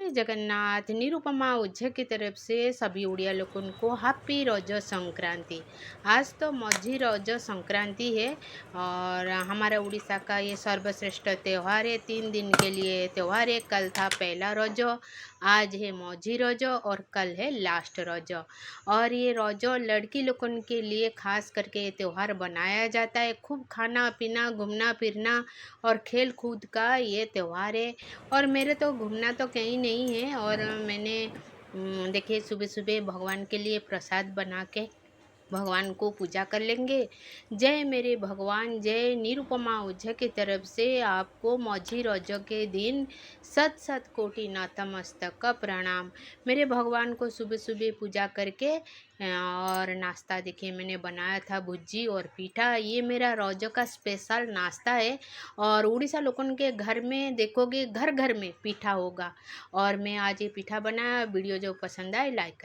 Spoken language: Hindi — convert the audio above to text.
जय जगन्नाथ। निरुपमा ओझा की तरफ से सभी उड़िया लोगों को हैप्पी रज संक्रांति। आज तो मझी रज संक्रांति है और हमारा उड़ीसा का ये सर्वश्रेष्ठ त्यौहार है। 3 दिन के लिए त्यौहार है। कल था पहला रज, आज है मझी रज और कल है लास्ट रज। और ये रज लड़की लोगों के लिए खास करके ये त्यौहार बनाया जाता है। खूब खाना पीना, घूमना फिरना और खेल कूद का ये त्यौहार है। और मेरे तो घूमना तो कहीं नहीं है। और मैंने देखिए सुबह सुबह भगवान के लिए प्रसाद बना के भगवान को पूजा कर लेंगे। जय मेरे भगवान, जय। निरुपमा ओझा की तरफ से आपको मझी रज के दिन सत सत कोटि नतमस्तक का प्रणाम। मेरे भगवान को सुबह सुबह पूजा करके और नाश्ता देखिए मैंने बनाया था भुज्जी और पीठा। ये मेरा रज का स्पेशल नाश्ता है। और उड़ीसा लोगों के घर में देखोगे घर घर में पीठा होगा। और मैं आज ये पीठा बनाया। वीडियो जो पसंद आए लाइक करें।